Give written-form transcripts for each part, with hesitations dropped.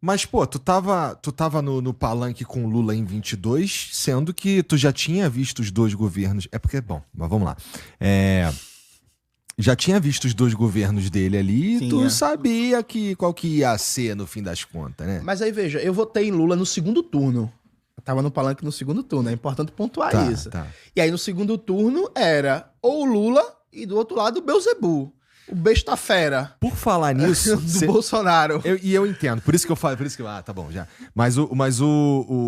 Mas, pô, tu tava no palanque com o Lula em 22, sendo que tu já tinha visto os dois governos. É porque, bom, mas vamos lá. É, já tinha visto os dois governos dele ali e tu Tinha. sabia qual que ia ser no fim das contas, né? Mas aí, veja, eu votei em Lula no segundo turno. Eu tava no palanque no segundo turno, é importante pontuar Tá, isso. tá. E aí, no segundo turno, era ou o Lula e do outro lado o Beelzebub, o besta fera Por falar nisso, do Bolsonaro. e eu entendo, por isso que eu falo, por isso que tá bom, já.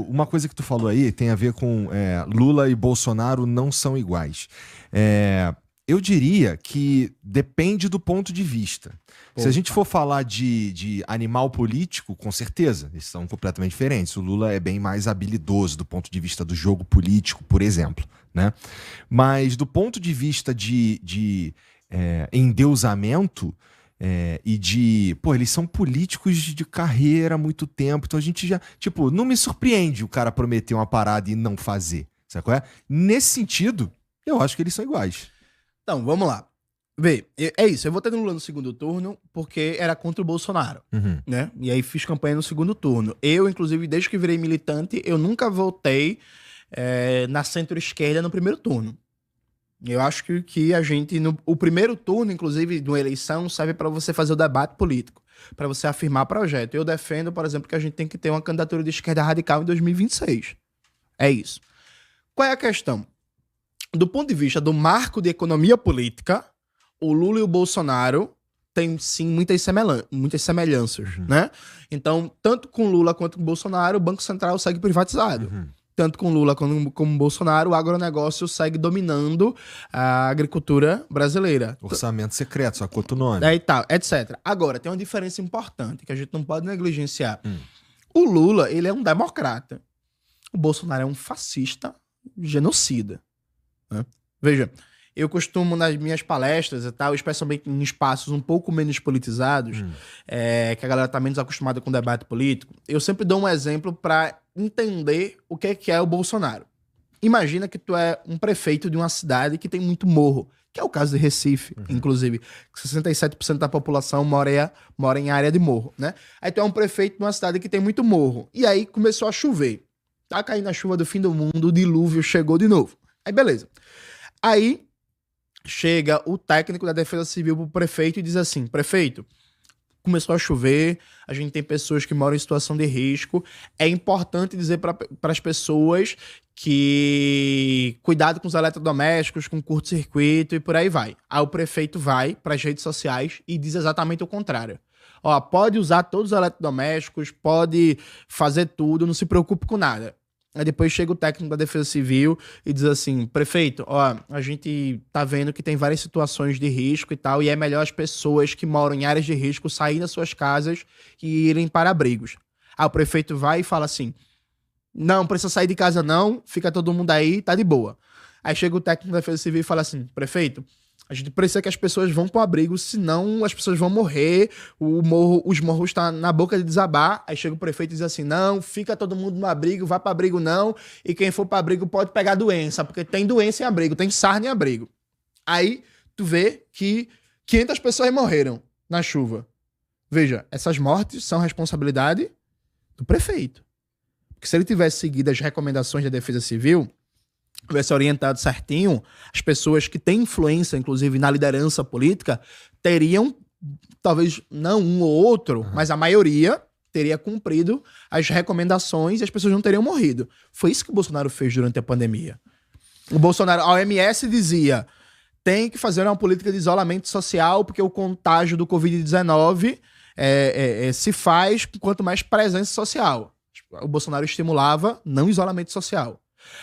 Uma coisa que tu falou aí tem a ver com Lula e Bolsonaro não são iguais. Eu diria que depende do ponto de vista. Se a gente for falar de animal político, com certeza, eles são completamente diferentes. O Lula é bem mais habilidoso do ponto de vista do jogo político, por exemplo, né? Mas do ponto de vista de endeusamento e de... Pô, eles são políticos de carreira há muito tempo, então a gente já... Tipo, não me surpreende o cara prometer uma parada e não fazer, sabe qual é? Nesse sentido, eu acho que eles são iguais. Então, vamos lá. Vê, é isso. Eu votei no Lula no segundo turno porque era contra o Bolsonaro, Uhum. né? E aí fiz campanha no segundo turno. Eu, inclusive, desde que virei militante, eu nunca votei na centro-esquerda no primeiro turno. Eu acho que a gente... o primeiro turno, inclusive, de uma eleição, serve para você fazer o debate político, para você afirmar projeto. Eu defendo, por exemplo, que a gente tem que ter uma candidatura de esquerda radical em 2026. É isso. Qual é a questão? Do ponto de vista do marco de economia política, o Lula e o Bolsonaro têm, sim, muitas semelhanças, né? Então, tanto com Lula quanto com o Bolsonaro, o Banco Central segue privatizado. Uhum. Tanto com Lula como com Bolsonaro, o agronegócio segue dominando a agricultura brasileira. Orçamento secreto, só conta o nome. E tal, etc. Agora, tem uma diferença importante que a gente não pode negligenciar. O Lula, ele é um democrata. O Bolsonaro é um fascista genocida. Né? Veja, eu costumo nas minhas palestras e tal, especialmente em espaços um pouco menos politizados, que a galera tá menos acostumada com debate político, eu sempre dou um exemplo para entender o que é o Bolsonaro. Imagina que tu é um prefeito de uma cidade que tem muito morro, que é o caso de Recife, inclusive, que 67% da população mora em área de morro, né? Aí tu é um prefeito de uma cidade que tem muito morro, e aí começou a chover. Tá caindo a chuva do fim do mundo, o dilúvio chegou de novo. Aí beleza. Aí chega o técnico da Defesa Civil pro prefeito e diz assim: prefeito, começou a chover, a gente tem pessoas que moram em situação de risco, é importante dizer para as pessoas que cuidado com os eletrodomésticos, com curto-circuito e por aí vai. Aí o prefeito vai para as redes sociais e diz exatamente o contrário. Ó, pode usar todos os eletrodomésticos, pode fazer tudo, não se preocupe com nada. Aí depois chega o técnico da Defesa Civil e diz assim: prefeito, ó, a gente tá vendo que tem várias situações de risco e tal, e é melhor as pessoas que moram em áreas de risco saírem das suas casas e irem para abrigos. Aí o prefeito vai e fala assim: não precisa sair de casa não, fica todo mundo aí, tá de boa. Aí chega o técnico da Defesa Civil e fala assim: prefeito, a gente precisa que as pessoas vão para o abrigo, senão as pessoas vão morrer, os morros estão na boca de desabar. Aí chega o prefeito e diz assim: não, fica todo mundo no abrigo, vai para abrigo não, e quem for para abrigo pode pegar doença, porque tem doença em abrigo, tem sarna em abrigo. Aí tu vê que 500 pessoas morreram na chuva. Veja, essas mortes são responsabilidade do prefeito. Porque se ele tivesse seguido as recomendações da Defesa Civil, tivesse orientado certinho, as pessoas que têm influência, inclusive, na liderança política, teriam, talvez não um ou outro, mas a maioria teria cumprido as recomendações e as pessoas não teriam morrido. Foi isso que o Bolsonaro fez durante a pandemia. O Bolsonaro, a OMS dizia: tem que fazer uma política de isolamento social, porque o contágio do Covid-19 se faz quanto mais presença social. O Bolsonaro estimulava não isolamento social.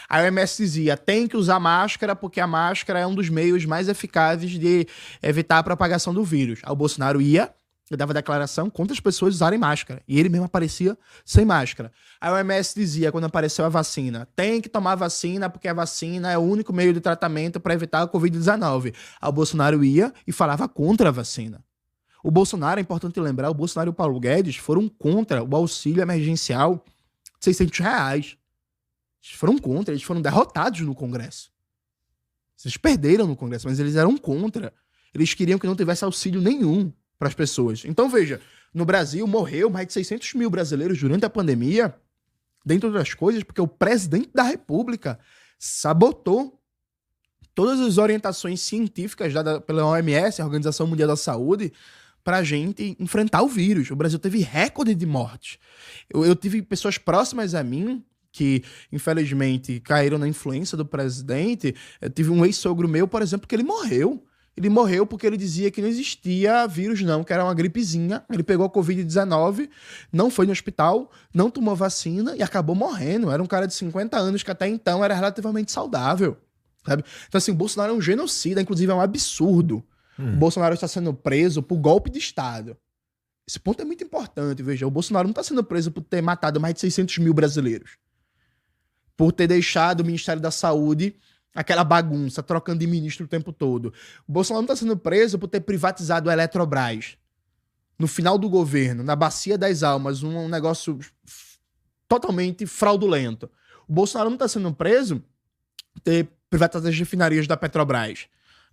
A OMS dizia: tem que usar máscara porque a máscara é um dos meios mais eficazes de evitar a propagação do vírus. Aí o Bolsonaro ia e dava declaração contra as pessoas usarem máscara. E ele mesmo aparecia sem máscara. A OMS dizia, quando apareceu a vacina: tem que tomar vacina porque a vacina é o único meio de tratamento para evitar a Covid-19. Aí o Bolsonaro ia e falava contra a vacina. O Bolsonaro, é importante lembrar, o Bolsonaro e o Paulo Guedes foram contra o auxílio emergencial de R$600. Eles foram contra, eles foram derrotados no Congresso. Eles perderam no Congresso, mas eles eram contra. Eles queriam que não tivesse auxílio nenhum para as pessoas. Então, veja, no Brasil morreu mais de 600 mil brasileiros durante a pandemia, dentre outras coisas, porque o presidente da República sabotou todas as orientações científicas dadas pela OMS, a Organização Mundial da Saúde, para a gente enfrentar o vírus. O Brasil teve recorde de mortes. Eu tive pessoas próximas a mim que, infelizmente, caíram na influência do presidente. Eu tive um ex-sogro meu, por exemplo, que ele morreu. Ele morreu porque ele dizia que não existia vírus não, que era uma gripezinha. Ele pegou a Covid-19, não foi no hospital, não tomou vacina e acabou morrendo. Era um cara de 50 anos que até então era relativamente saudável, sabe? Então, assim, o Bolsonaro é um genocida, inclusive é um absurdo. O Bolsonaro está sendo preso por golpe de Estado. Esse ponto é muito importante, veja. O Bolsonaro não está sendo preso por ter matado mais de 600 mil brasileiros. Por ter deixado o Ministério da Saúde aquela bagunça, trocando de ministro o tempo todo. O Bolsonaro não está sendo preso por ter privatizado a Eletrobras. No final do governo, na Bacia das Almas, um negócio totalmente fraudulento. O Bolsonaro não está sendo preso por ter privatizado as refinarias da Petrobras,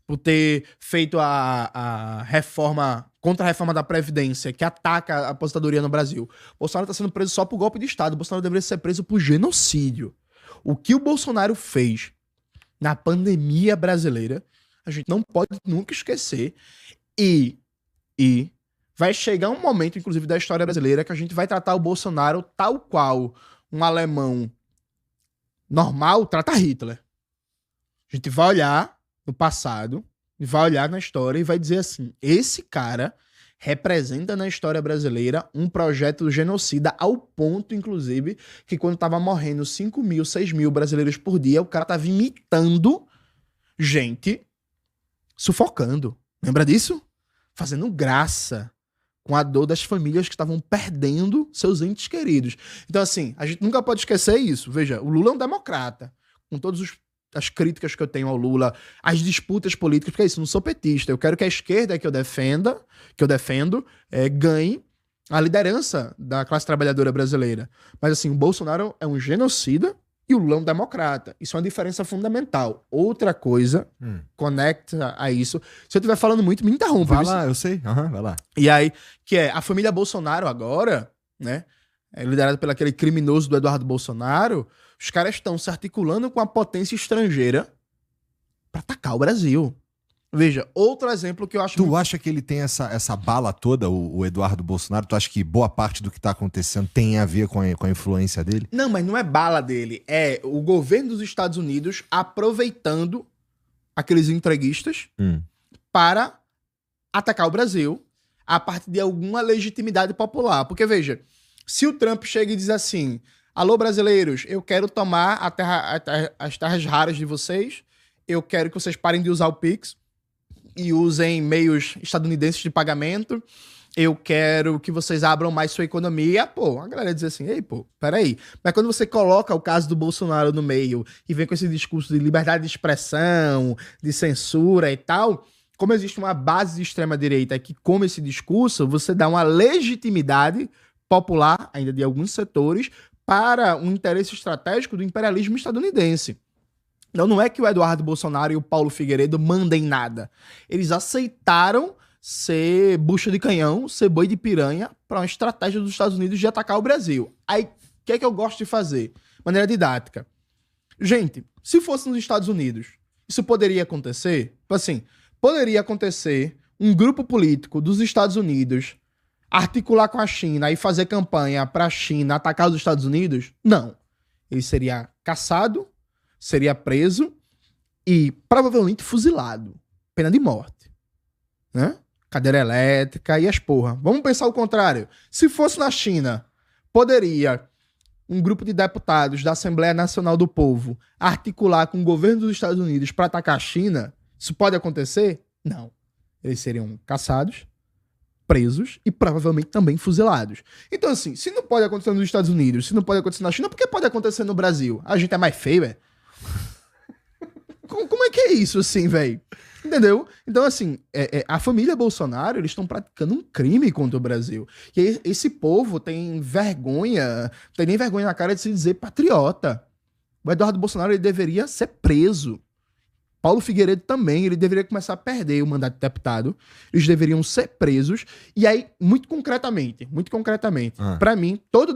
por ter feito a reforma, contra a reforma da Previdência, que ataca a aposentadoria no Brasil. O Bolsonaro está sendo preso só por golpe de Estado. O Bolsonaro deveria ser preso por genocídio. O que o Bolsonaro fez na pandemia brasileira, a gente não pode nunca esquecer. E vai chegar um momento, inclusive, da história brasileira, que a gente vai tratar o Bolsonaro tal qual um alemão normal trata Hitler. A gente vai olhar no passado, vai olhar na história e vai dizer assim, esse cara representa na história brasileira um projeto genocida ao ponto, inclusive, que quando tava morrendo 5 mil, 6 mil brasileiros por dia, o cara tava imitando gente sufocando. Lembra disso? Fazendo graça com a dor das famílias que estavam perdendo seus entes queridos. Então, assim, a gente nunca pode esquecer isso. Veja, o Lula é um democrata, com todas as críticas que eu tenho ao Lula, as disputas políticas, porque é isso, eu não sou petista. Eu quero que a esquerda que eu defendo, ganhe a liderança da classe trabalhadora brasileira. Mas assim, o Bolsonaro é um genocida e o Lula é um democrata. Isso é uma diferença fundamental. Outra coisa conecta a isso. Se eu estiver falando muito, me interrompa. Vai lá, eu sei. Vai lá. E aí, que é a família Bolsonaro agora, né? Liderada pelo aquele criminoso do Eduardo Bolsonaro, os caras estão se articulando com a potência estrangeira para atacar o Brasil. Veja, outro exemplo que eu acho... Tu acha que ele tem essa bala toda, o Eduardo Bolsonaro? Tu acha que boa parte do que tá acontecendo tem a ver com a influência dele? Não, mas não é bala dele. É o governo dos Estados Unidos aproveitando aqueles entreguistas para atacar o Brasil a partir de alguma legitimidade popular. Porque, veja, se o Trump chega e diz assim... Alô, brasileiros, eu quero tomar as terras raras de vocês, eu quero que vocês parem de usar o Pix e usem meios estadunidenses de pagamento, eu quero que vocês abram mais sua economia. Pô, a galera diz assim, ei, pô, peraí. Mas quando você coloca o caso do Bolsonaro no meio e vem com esse discurso de liberdade de expressão, de censura e tal, como existe uma base de extrema-direita que come esse discurso, você dá uma legitimidade popular, ainda de alguns setores, para um interesse estratégico do imperialismo estadunidense. Então não é que o Eduardo Bolsonaro e o Paulo Figueiredo mandem nada. Eles aceitaram ser bucha de canhão, ser boi de piranha para uma estratégia dos Estados Unidos de atacar o Brasil. Aí, o que é que eu gosto de fazer? Maneira didática. Gente, se fosse nos Estados Unidos, isso poderia acontecer? Assim, poderia acontecer um grupo político dos Estados Unidos articular com a China e fazer campanha para a China atacar os Estados Unidos? Não. Ele seria caçado, seria preso e provavelmente fuzilado. Pena de morte. Né? Cadeira elétrica e as porra. Vamos pensar o contrário. Se fosse na China, poderia um grupo de deputados da Assembleia Nacional do Povo articular com o governo dos Estados Unidos para atacar a China? Isso pode acontecer? Não. Eles seriam caçados, presos e provavelmente também fuzilados. Então, assim, se não pode acontecer nos Estados Unidos, se não pode acontecer na China, por que pode acontecer no Brasil? A gente é mais feio, velho? Como é que é isso, assim, velho? Entendeu? Então, assim, a família Bolsonaro, eles estão praticando um crime contra o Brasil. E esse povo tem vergonha, não tem nem vergonha na cara de se dizer patriota. O Eduardo Bolsonaro, ele deveria ser preso Paulo Figueiredo também, ele deveria começar a perder o mandato de deputado. Eles deveriam ser presos. E aí, muito concretamente, pra mim, todo